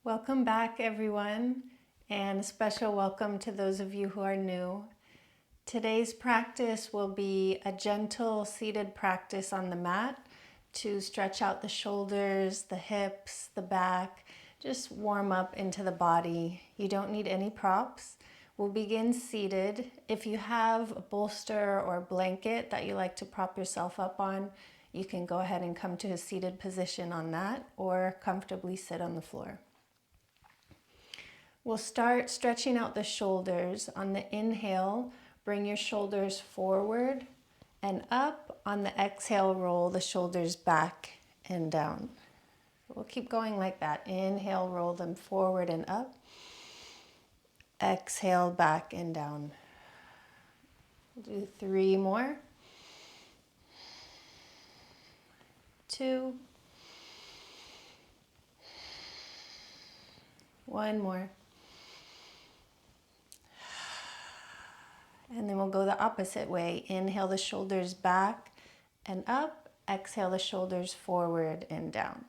Welcome back, everyone, and a special welcome to those of you who are new. Today's practice will be a gentle seated practice on the mat to stretch out the shoulders, the hips, the back, just warm up into the body. You don't need any props. We'll begin seated. If you have a bolster or a blanket that you like to prop yourself up on, you can go ahead and come to a seated position on that or comfortably sit on the floor. We'll start stretching out the shoulders. On the inhale, bring your shoulders forward and up. On the exhale, roll the shoulders back and down. We'll keep going like that. Inhale, roll them forward and up. Exhale, back and down. We'll do 3 more. 2. 1 more. And then we'll go the opposite way. Inhale the shoulders back and up. Exhale the shoulders forward and down.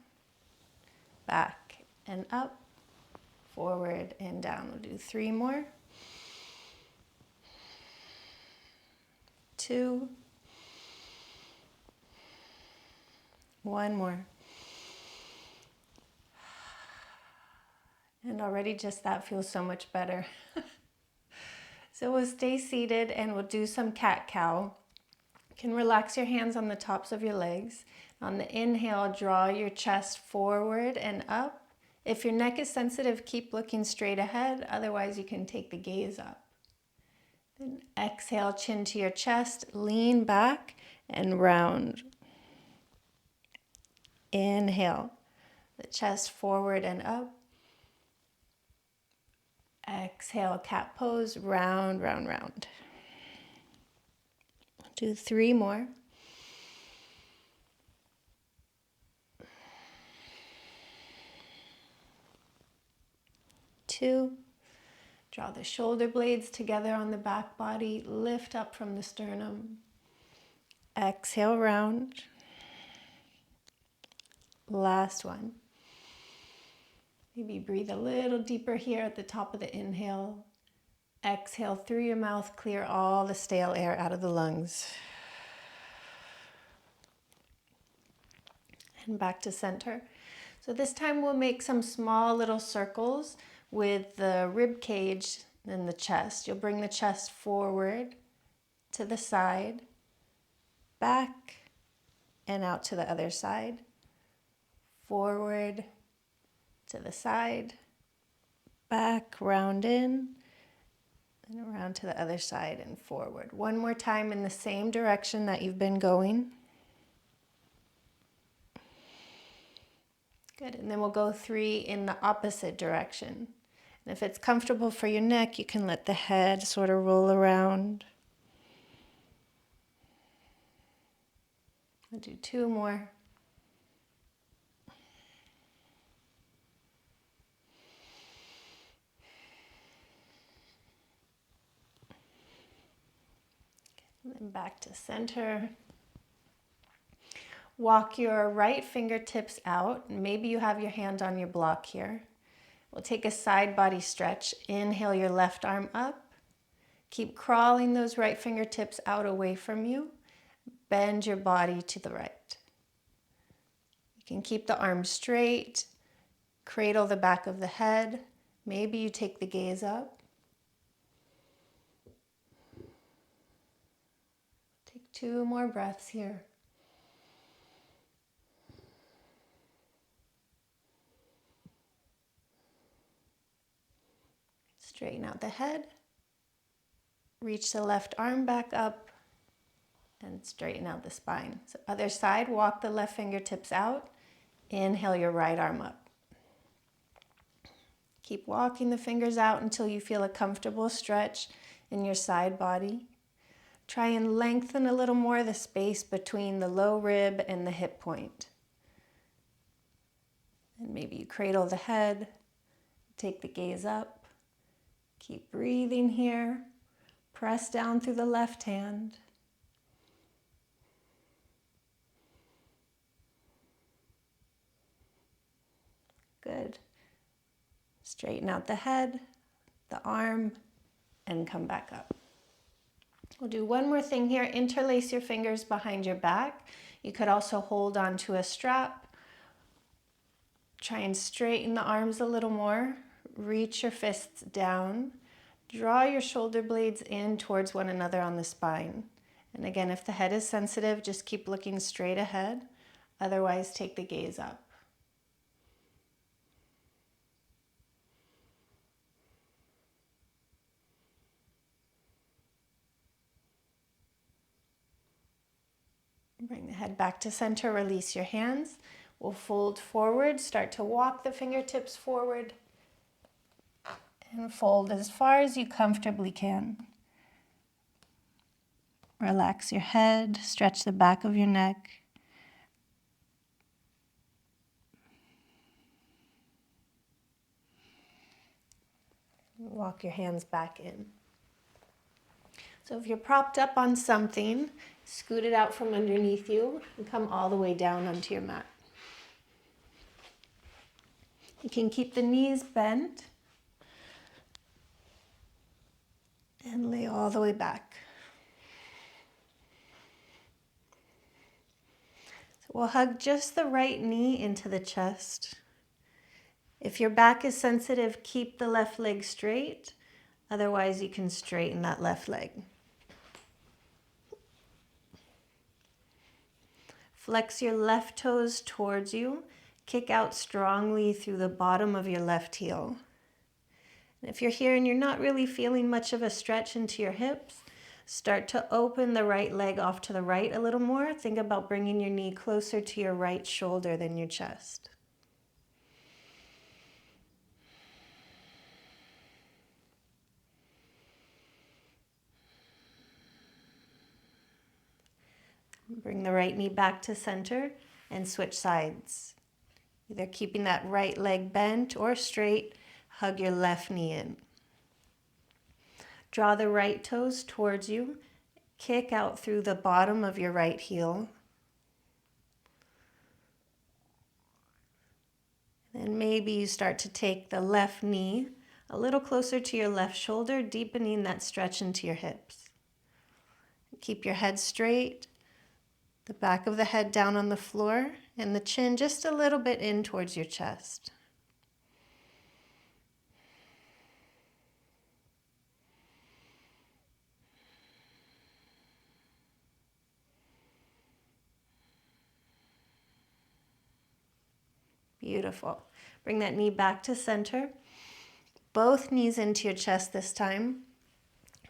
Back and up, forward and down. We'll do 3 more. 2. 1 more. And already just that feels so much better. So we'll stay seated and we'll do some cat-cow. You can relax your hands on the tops of your legs. On the inhale, draw your chest forward and up. If your neck is sensitive, keep looking straight ahead. Otherwise, you can take the gaze up. Then exhale, chin to your chest, lean back and round. Inhale, the chest forward and up. Exhale, cat pose, round, round, round. Do 3 more. 2. Draw the shoulder blades together on the back body. Lift up from the sternum. Exhale, round. Last one. Maybe breathe a little deeper here at the top of the inhale. Exhale through your mouth, clear all the stale air out of the lungs. And back to center. So this time we'll make some small little circles with the rib cage and the chest. You'll bring the chest forward to the side, back, and out to the other side. Forward, to the side, back, round in, and around to the other side and forward. 1 more time in the same direction that you've been going. Good, and then we'll go 3 in the opposite direction. And if it's comfortable for your neck, you can let the head sort of roll around. I'll do 2 more. And then back to center. Walk your right fingertips out. Maybe you have your hand on your block here. We'll take a side body stretch. Inhale your left arm up. Keep crawling those right fingertips out away from you. Bend your body to the right. You can keep the arms straight. Cradle the back of the head. Maybe you take the gaze up. Take 2 more breaths here. Straighten out the head. Reach the left arm back up and straighten out the spine. So other side, walk the left fingertips out. Inhale your right arm up. Keep walking the fingers out until you feel a comfortable stretch in your side body. Try and lengthen a little more the space between the low rib and the hip point. And maybe you cradle the head, take the gaze up. Keep breathing here. Press down through the left hand. Good. Straighten out the head, the arm, and come back up. We'll do one more thing here. Interlace your fingers behind your back. You could also hold onto a strap. Try and straighten the arms a little more. Reach your fists down. Draw your shoulder blades in towards one another on the spine. And again, if the head is sensitive, just keep looking straight ahead. Otherwise, take the gaze up. Bring the head back to center, release your hands. We'll fold forward, start to walk the fingertips forward, and fold as far as you comfortably can. Relax your head, stretch the back of your neck. Walk your hands back in. So if you're propped up on something, scoot it out from underneath you and come all the way down onto your mat. You can keep the knees bent and lay all the way back. So we'll hug just the right knee into the chest. If your back is sensitive, keep the left leg straight. Otherwise, you can straighten that left leg. Flex your left toes towards you. Kick out strongly through the bottom of your left heel. And if you're here and you're not really feeling much of a stretch into your hips, start to open the right leg off to the right a little more. Think about bringing your knee closer to your right shoulder than your chest. Bring the right knee back to center and switch sides. Either keeping that right leg bent or straight, hug your left knee in. Draw the right toes towards you. Kick out through the bottom of your right heel. Then maybe you start to take the left knee a little closer to your left shoulder, deepening that stretch into your hips. Keep your head straight. The back of the head down on the floor and the chin just a little bit in towards your chest. Beautiful. Bring that knee back to center. Both knees into your chest this time.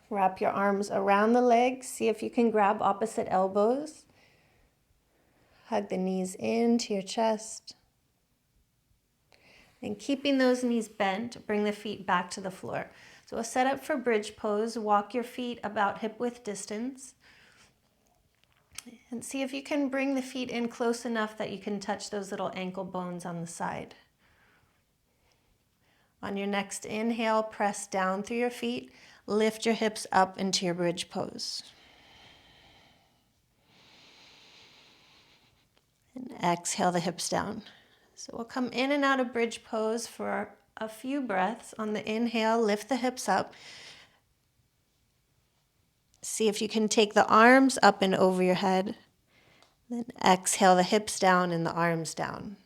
Wrap your arms around the legs. See if you can grab opposite elbows. Hug the knees into your chest. And keeping those knees bent, bring the feet back to the floor. So we'll set up for bridge pose. Walk your feet about hip width distance. And see if you can bring the feet in close enough that you can touch those little ankle bones on the side. On your next inhale, press down through your feet. Lift your hips up into your bridge pose. And exhale the hips down. So we'll come in and out of bridge pose for a few breaths. On the inhale, lift the hips up. See if you can take the arms up and over your head. Then exhale the hips down and the arms down.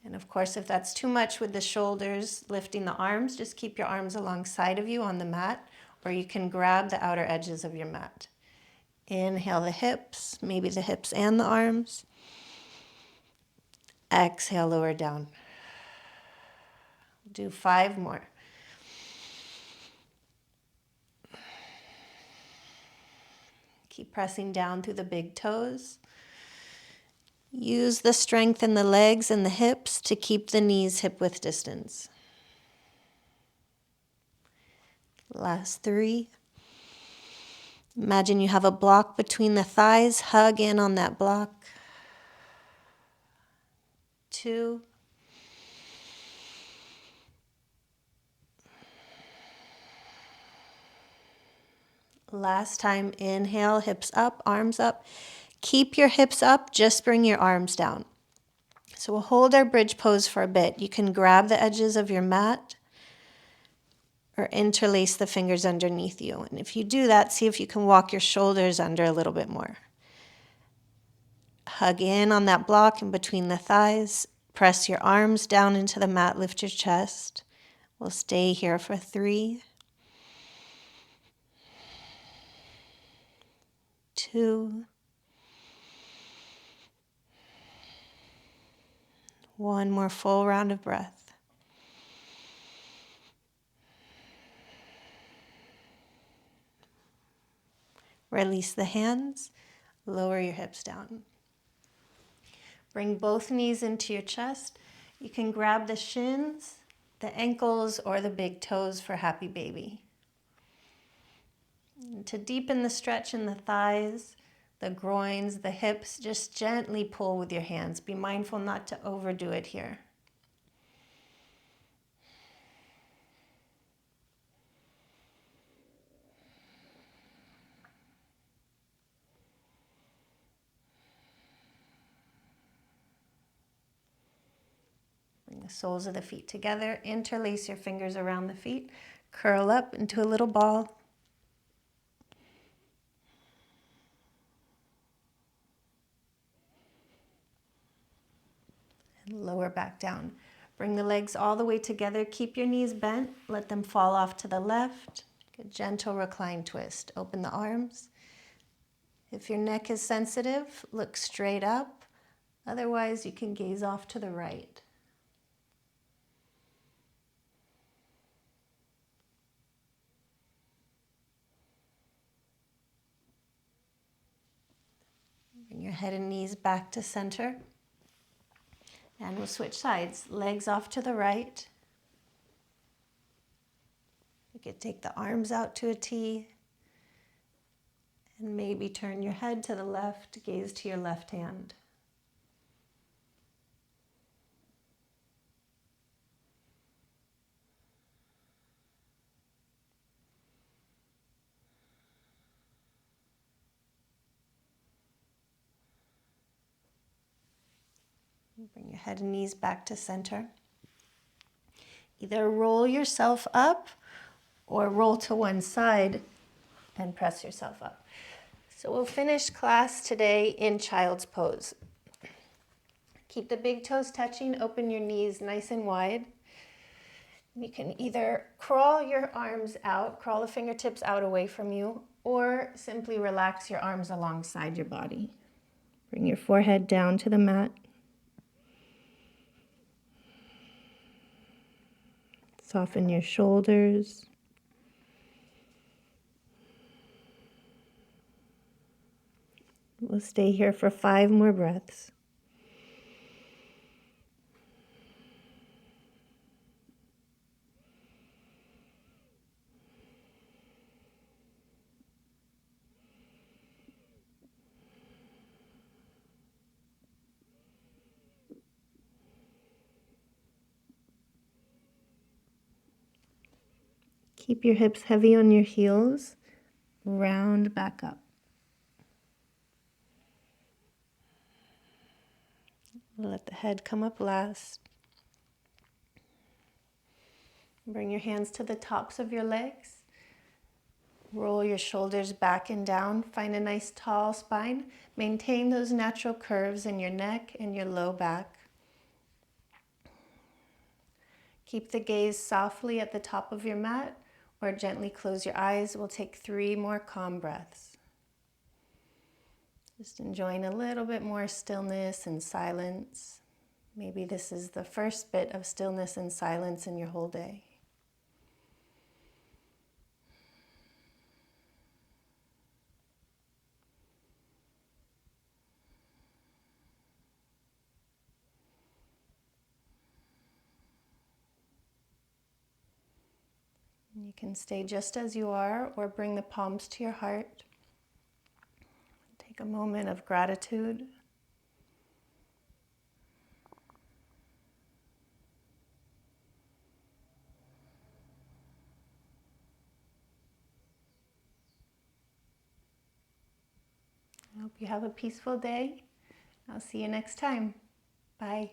And of course, if that's too much with the shoulders, lifting the arms, just keep your arms alongside of you on the mat, or you can grab the outer edges of your mat. Inhale the hips, maybe the hips and the arms. Exhale, lower down. Do 5 more. Keep pressing down through the big toes. Use the strength in the legs and the hips to keep the knees hip width distance. Last 3. Imagine you have a block between the thighs. Hug in on that block. 2. Last time, inhale, hips up, arms up. Keep your hips up, just bring your arms down. So we'll hold our bridge pose for a bit. You can grab the edges of your mat, or interlace the fingers underneath you. And if you do that, see if you can walk your shoulders under a little bit more. Hug in on that block in between the thighs. Press your arms down into the mat, lift your chest. We'll stay here for 3, 2, 1 more full round of breath. Release the hands, lower your hips down. Bring both knees into your chest. You can grab the shins, the ankles, or the big toes for happy baby. And to deepen the stretch in the thighs, the groins, the hips, just gently pull with your hands. Be mindful not to overdo it here. Bring the soles of the feet together. Interlace your fingers around the feet. Curl up into a little ball. And lower back down. Bring the legs all the way together. Keep your knees bent. Let them fall off to the left. A gentle recline twist. Open the arms. If your neck is sensitive, look straight up. Otherwise, you can gaze off to the right. Bring your head and knees back to center. And we'll switch sides. Legs off to the right. You could take the arms out to a T. And maybe turn your head to the left, gaze to your left hand. Bring your head and knees back to center. Either roll yourself up or roll to one side and press yourself up. So we'll finish class today in child's pose. Keep the big toes touching, open your knees nice and wide. You can either crawl your arms out, crawl the fingertips out away from you, or simply relax your arms alongside your body. Bring your forehead down to the mat. Soften your shoulders. We'll stay here for 5 more breaths. Keep your hips heavy on your heels. Round back up. Let the head come up last. Bring your hands to the tops of your legs. Roll your shoulders back and down. Find a nice tall spine. Maintain those natural curves in your neck and your low back. Keep the gaze softly at the top of your mat or gently close your eyes. We'll take 3 more calm breaths. Just enjoying a little bit more stillness and silence. Maybe this is the first bit of stillness and silence in your whole day. You can stay just as you are or bring the palms to your heart. Take a moment of gratitude. I hope you have a peaceful day. I'll see you next time. Bye.